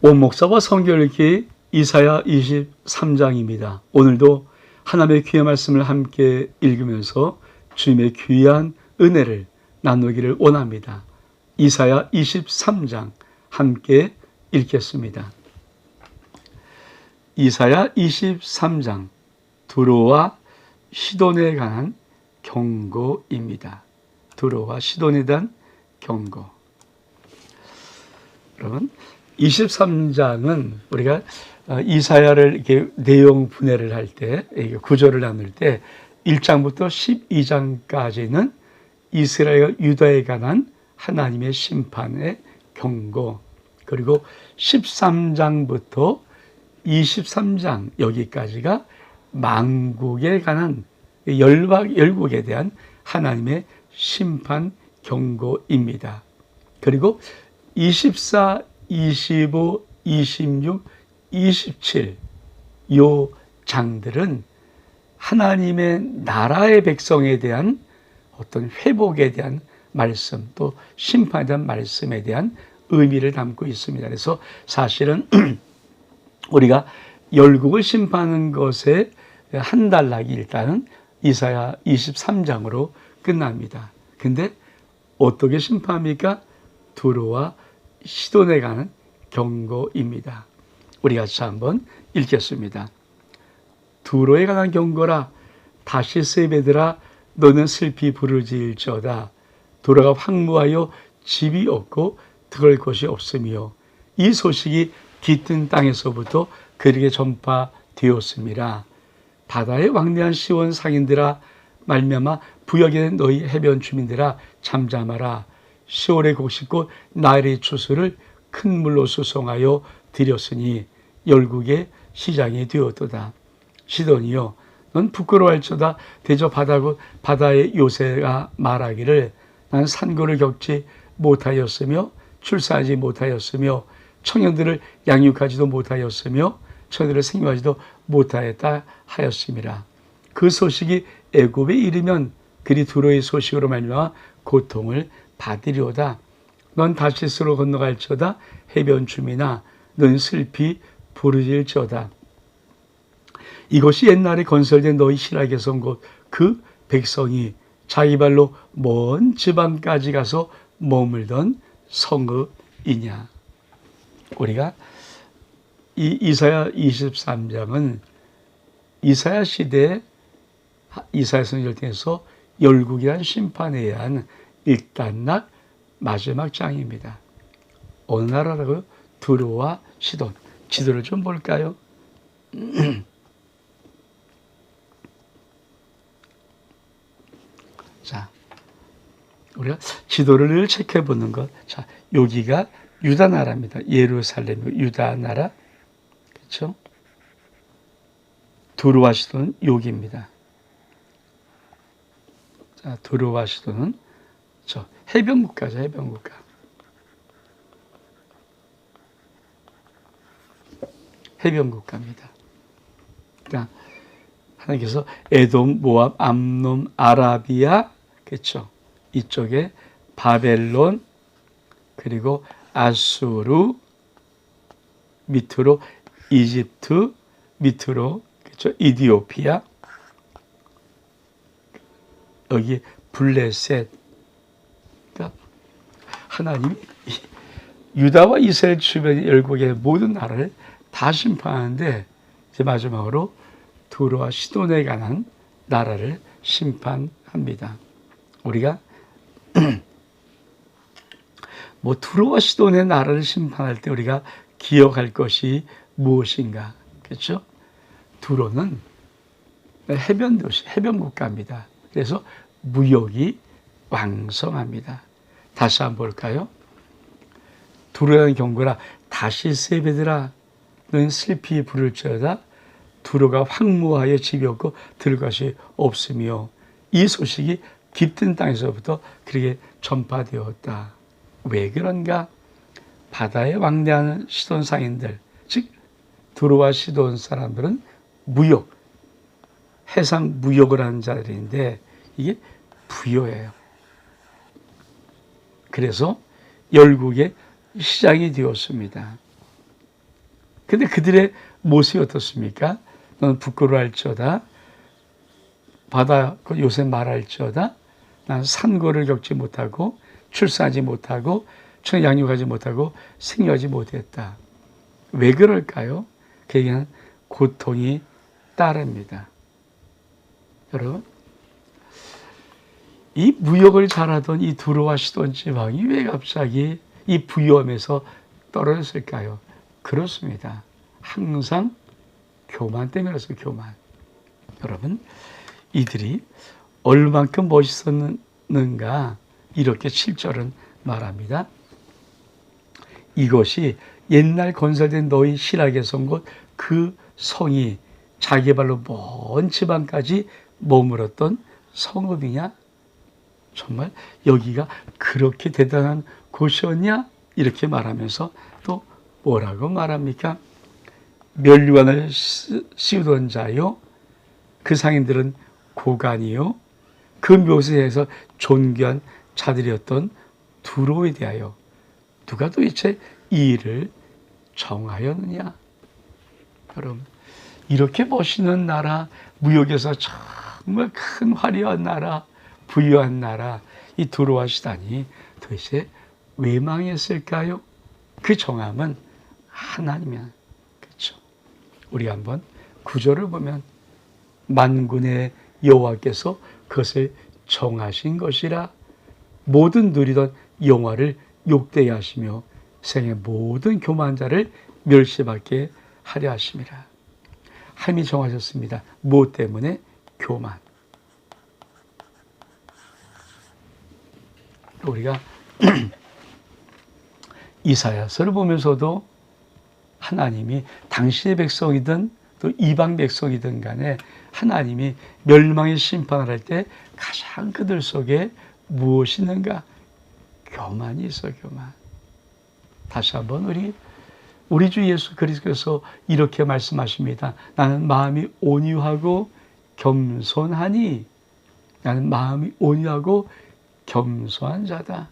온 목사와 성경 읽기 이사야 23장입니다. 오늘도 하나님의 귀한 말씀을 함께 읽으면서 주님의 귀한 은혜를 나누기를 원합니다. 이사야 23장 함께 읽겠습니다. 이사야 23장 두로와 시돈에 관한 경고입니다. 두로와 시돈에 대한 경고. 여러분, 23장은 우리가 이사야를 이렇게 내용 분해를 할 때, 구조를 나눌 때 1장부터 12장까지는 이스라엘과 유다에 관한 하나님의 심판의 경고, 그리고 13장부터 23장 여기까지가 만국에 관한 열국에 대한 하나님의 심판 경고입니다. 그리고 24, 25, 26, 27 요 장들은 하나님의 나라의 백성에 대한 어떤 회복에 대한 말씀, 또 심판에 대한 말씀에 대한 의미를 담고 있습니다. 그래서 사실은 우리가 열국을 심판하는 것에 한 단락이 일단은 이사야 23장으로 끝납니다. 근데 어떻게 심판합니까? 두로와 시돈에 관한 경고입니다. 우리 같이 한번 읽겠습니다. 두로에 관한 경고라. 다시스의 배들아, 너는 슬피 부르짖을지어다. 두로가 황무하여 집이 없고 들어갈 곳이 없으며 이 소식이 깃든 땅에서부터 그에게 전파되었음이라. 바다의 왕래한 시온 상인들아, 말미암아 부여게 된 너희 해변 주민들아, 잠잠하라. 시온의 곡식꽃 나일의 추수를 큰 물로 수송하여 드렸으니 열국의 시장이 되었도다. 시돈이여, 넌 부끄러워할지어다. 대저 바다의 요새가 말하기를 난 산고를 겪지 못하였으며 출산하지 못하였으며 청년들을 양육하지도 못하였으며 처녀들을 생육하지도 못하였다 하였음이라. 그 소식이 애굽에 이르면 그리 두로의 소식으로 말미암아 고통을 받으리오다. 넌 다시스로 건너갈지어다. 해변 주민아, 넌 슬피 부르짖을지어다. 이것이 옛날에 건설된 너희 신하게 선 곳, 그 백성이 자기 발로 먼 지방까지 가서 머물던 성읍이냐. 우리가 이 이사야 23장은 이사야 시대에 이사야 선지자를 통해서 열국이란 심판에 의한 일단락 마지막 장입니다. 어느 나라라고요? 두로와 시돈. 지도를 좀 볼까요? 자, 우리가 지도를 늘 체크해 보는 것. 자, 여기가 유다 나라입니다. 예루살렘, 유다 나라. 그렇죠? 두로와 시돈은 여기입니다. 자, 두로와 시돈은 저 해변국가죠, 해변국가. 해변국가입니다. 그러니까 하나님께서 에돔, 모압, 암몬, 아라비아, 그렇죠? 이쪽에 바벨론, 그리고 아수르, 밑으로 이집트, 밑으로 그렇죠? 이디오피아, 여기 블레셋. 그러니까 하나님이 유다와 이스라엘 주변 열국의 모든 나라를 다 심판하는데 이제 마지막으로 두로와 시돈에 관한 나라를 심판합니다. 우리가 두로와 시돈의 나라를 심판할 때 우리가 기억할 것이 무엇인가? 그렇죠? 두로는 해변 도시, 해변 국가입니다. 그래서 무역이 왕성합니다. 다시 한번 볼까요? 두로라는 경고라. 다시스의 배들아, 너는 슬피 부를지어다. 두로가 황무하여 집이 없고 들을 것이 없으며 이 소식이 깃든 땅에서부터 그렇게 전파되었다. 왜 그런가? 바다에 왕래하는 시돈 상인들, 즉 두로와 시돈 사람들은 무역, 해상 무역을 하는 자들인데 이게 부여예요. 그래서 열국의 시장이 되었습니다. 근데 그들의 모습이 어떻습니까? 너는 부끄러워할지어다. 바다 요새 말할지어다. 난 산고를 겪지 못하고 출산하지 못하고 양육하지 못하고 생育하지 못했다. 왜 그럴까요? 그에게는 고통이 따릅니다. 여러분, 이 무역을 잘하던 이 두로와 시돈 지방이 왜 갑자기 이 부유함에서 떨어졌을까요? 그렇습니다. 항상 교만 때문에 그렇습니다. 교만. 여러분, 이들이 얼만큼 멋있었는가 이렇게 7절은 말합니다. 이것이 옛날 건설된 너희 실하게 선 곳 그 성이 자기 발로 먼 지방까지 머물었던 성읍이냐? 정말 여기가 그렇게 대단한 곳이었냐? 이렇게 말하면서 또 뭐라고 말합니까? 면류관을 씌우던 자요, 그 상인들은 고관이요, 그 묘세에서 존귀한 자들이었던 두로에 대하여 누가 도대체 이 일을 정하였느냐? 여러분, 이렇게 멋있는 나라, 무역에서 정말 큰 화려한 나라, 부유한 나라, 이 두로와 시단이 도대체 왜 망했을까요? 그 정함은 하나님이야. 그렇죠? 우리 한번 구절을 보면 만군의 여호와께서 그것을 정하신 것이라, 모든 누리던 영화를 욕되게 하시며 생의 모든 교만한 자를 멸시받게 하려 하심이라. 하나님이 정하셨습니다. 무엇 때문에? 교만. 우리가 이사야서를 보면서도 하나님이 당시의 백성이든 또 이방 백성이든 간에 하나님이 멸망의 심판을 할 때 가장 그들 속에 무엇이 있는가? 교만이 있어, 교만. 다시 한번 우리 주 예수 그리스도께서 이렇게 말씀하십니다. 나는 마음이 온유하고 겸손하니, 나는 마음이 온유하고 겸손한 자다.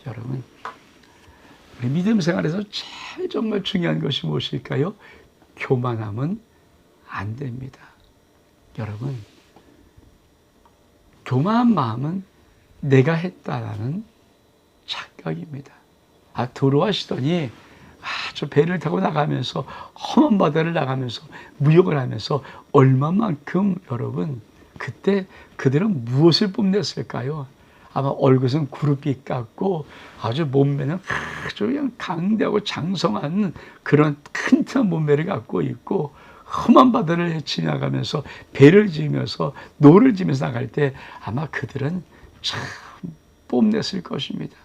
여러분, 우리 믿음 생활에서 제일 정말 중요한 것이 무엇일까요? 교만하면 안 됩니다. 여러분, 교만한 마음은 내가 했다라는 착각입니다. 들어와시더니 저 배를 타고 나가면서 험한 바다를 나가면서 무역을 하면서 얼마만큼 여러분 그때 그들은 무엇을 뽐냈을까요? 아마 얼굴은 구릿빛 같고 아주 몸매는 아주 그냥 강대하고 장성한 그런 튼튼한 몸매를 갖고 있고 험한 바다를 지나가면서 배를 지으면서 노를 지면서 나갈 때 아마 그들은 참 뽐냈을 것입니다.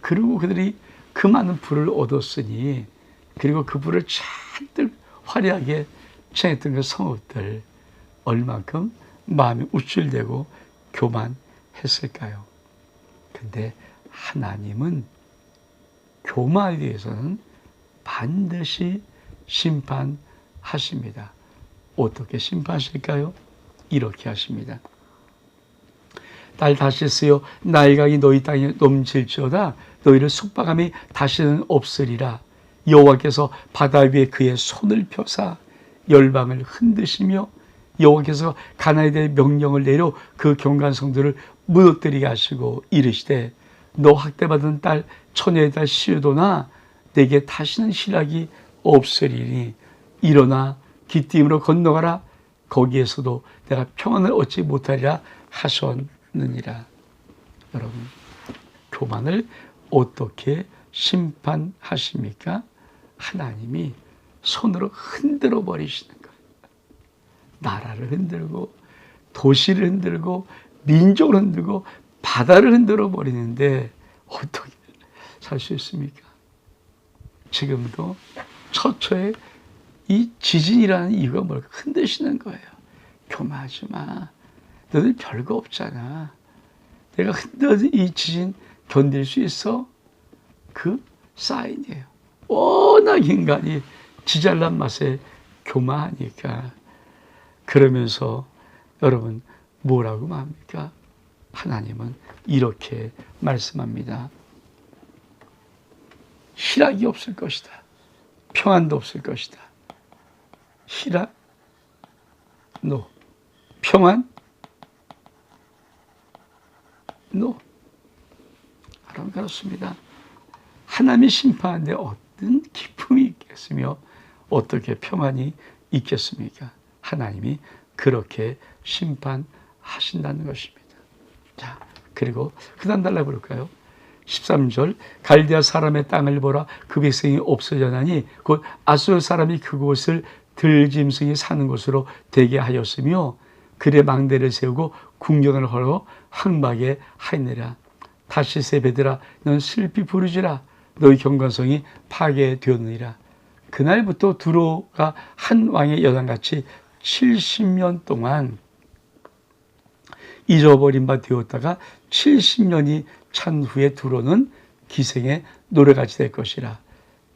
그리고 그들이 그 많은 부를 얻었으니, 그리고 그 부를 잔뜩 화려하게 채했던 그 성읍들 얼만큼 마음이 우쭐대고 교만했을까요? 근데 하나님은 교만에 대해서는 반드시 심판하십니다. 어떻게 심판하실까요? 이렇게 하십니다. 딸 다시스여, 나의 강이 너희 땅에 넘칠지어다. 너희를 숙박함이 다시는 없으리라. 여호와께서 바다 위에 그의 손을 펴사 열방을 흔드시며, 여호와께서 가나안에 대해 명령을 내려 그 경관성들을 무너뜨리게 하시고 이르시되, 너 학대받은 딸 처녀의 딸 시우도나 내게 다시는 실약이 없으리니 일어나 기띔으로 건너가라. 거기에서도 내가 평안을 얻지 못하리라 하셨느니라. 여러분, 교만을 어떻게 심판하십니까? 하나님이 손으로 흔들어 버리시는 거예요. 나라를 흔들고 도시를 흔들고 민족을 흔들고 바다를 흔들어 버리는데 어떻게 살 수 있습니까? 지금도 처처에 이 지진이라는 이유가 뭘까? 흔드시는 거예요. 교만하지 마. 너들 별거 없잖아. 내가 흔들어도 이 지진 견딜 수 있어? 그 사인이에요. 워낙 인간이 지잘난 맛에 교만하니까. 그러면서 여러분 뭐라고 말합니까? 하나님은 이렇게 말씀합니다. 실약이 없을 것이다. 평안도 없을 것이다. 히라 노 평안 노. 여러분 그렇습니다. 하나님이 심판하는데 어떤 기쁨이 있겠으며 어떻게 평안이 있겠습니까? 하나님이 그렇게 심판하신다는 것입니다. 자, 그리고 그 다음 달라볼까요? 13절 갈대아 사람의 땅을 보라 그 백성이 없어져나니 곧 아수르 사람이 그곳을 들짐승이 사는 곳으로 되게 하였으며 그의 망대를 세우고 궁전을 헐어 황막에 하이느라. 다시 세베드라 넌 슬피 부르지라 너희 경관성이 파괴되었느니라. 그날부터 두로가 한 왕의 여당같이 70년 동안 잊어버린 바 되었다가 70년이 찬 후에 두로는 기생의 노래같이 될 것이라.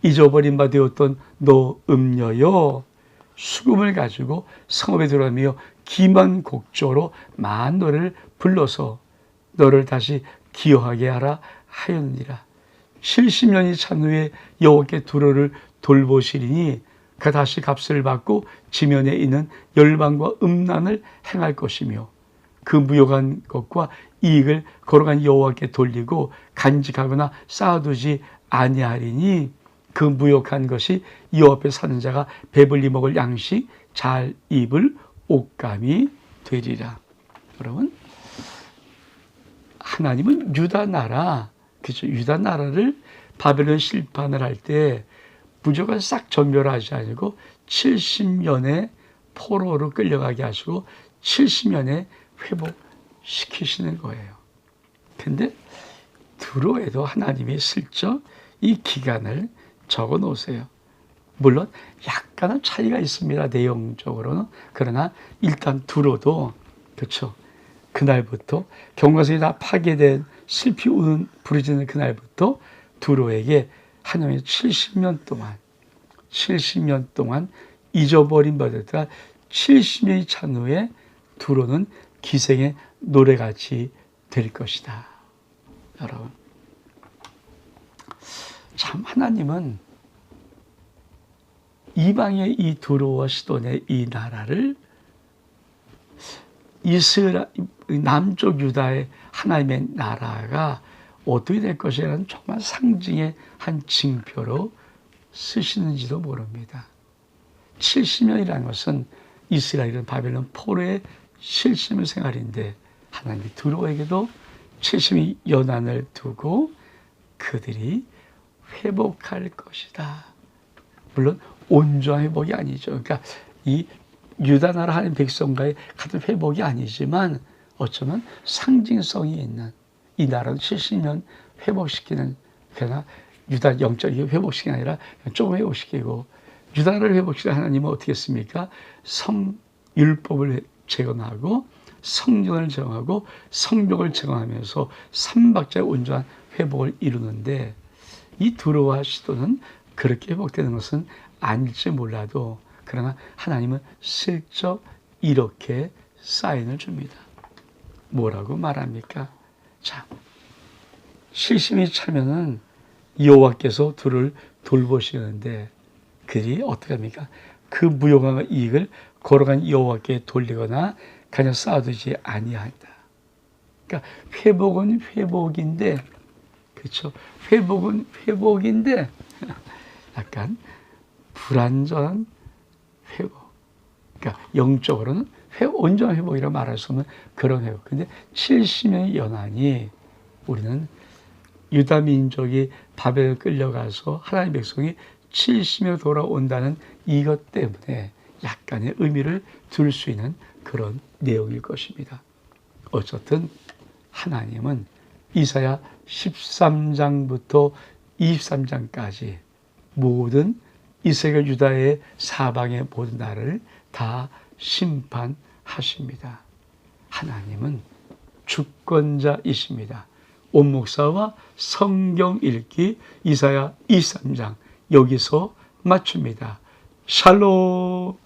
잊어버린 바 되었던 너 음녀여 수금을 가지고 성읍에 들어가며 기만 곡조로 많은 노래를 불러서 너를 다시 기여하게 하라 하였느니라. 70년이 찬 후에 여호와께 두로를 돌보시리니 그 다시 값을 받고 지면에 있는 열방과 음란을 행할 것이며 그 무역한 것과 이익을 걸어간 여호와께 돌리고 간직하거나 쌓아두지 아니하리니 그 무역한 것이 여호와 앞에 사는 자가 배불리 먹을 양식 잘 입을 옷감이 되리라. 여러분 하나님은 유다 나라, 그렇죠? 유다 나라를 바벨론 심판을 할 때 무조건 싹 전멸하지 아니고 70년의 포로로 끌려가게 하시고 70년에 회복시키시는 거예요. 근데 두로에도 하나님이 슬쩍 이 기간을 적어 놓으세요. 물론 약간은 차이가 있습니다. 내용적으로는. 그러나 일단 두로도 그렇죠. 그날부터 경과성이 다 파괴된 슬피 우는 부르짖는 그날부터 두로에게 하나님이 70년 동안 잊어버린 바 되었다가 70년이 찬 후에 두로는 기생의 노래같이 될 것이다. 여러분 참 하나님은 이방의 이 두로와 시돈의 이 나라를 이스라엘 남쪽 유다의 하나님의 나라가 어떻게 될 것이라는 정말 상징의 한 징표로 쓰시는지도 모릅니다. 70년이라는 것은 이스라엘은 바벨론 포로의 실심의 생활인데 하나님이 두로에게도 70의 연한을 두고 그들이 회복할 것이다. 물론 온전한 회복이 아니죠. 그러니까 이 유다 나라 하나님 백성과의 같은 회복이 아니지만 어쩌면 상징성이 있는 이 나라는 70년 회복시키는, 그러나 유다 영적이 회복시키는 게 아니라 조금 회복시키고, 유다를 회복시키는 하나님은 어떻게 했습니까? 율법을 재건하고 성전을 정하고 성벽을 재건하면서 삼박자의 온전한 회복을 이루는데, 이 두로와 시돈은 그렇게 회복되는 것은 아닐지 몰라도 그러나 하나님은 슬쩍 이렇게 사인을 줍니다. 뭐라고 말합니까? 자, 실심이 차면은 여호와께서 둘을 돌보시는데 그들이 어떻게 합니까? 그 무용한 이익을 걸어간 여호와께 돌리거나 그냥 쌓아두지 아니한다. 그러니까 회복은 회복인데, 그렇죠? 회복은 회복인데 약간 불완전한 회복. 그러니까 영적으로는 온전한 회복이라고 말할 수 없는 그런 회복. 근데 70년의 연한이, 우리는 유다 민족이 바벨에 끌려가서 하나님의 백성이 70년 돌아온다는 이것 때문에 약간의 의미를 둘 수 있는 그런 내용일 것입니다. 어쨌든 하나님은 이사야 13장부터 23장까지 모든 이스라엘 유다의 사방의 모든 나라를 다 심판하십니다. 하나님은 주권자이십니다. 온 목사와 성경 읽기 이사야 23장 여기서 마칩니다. 샬롬.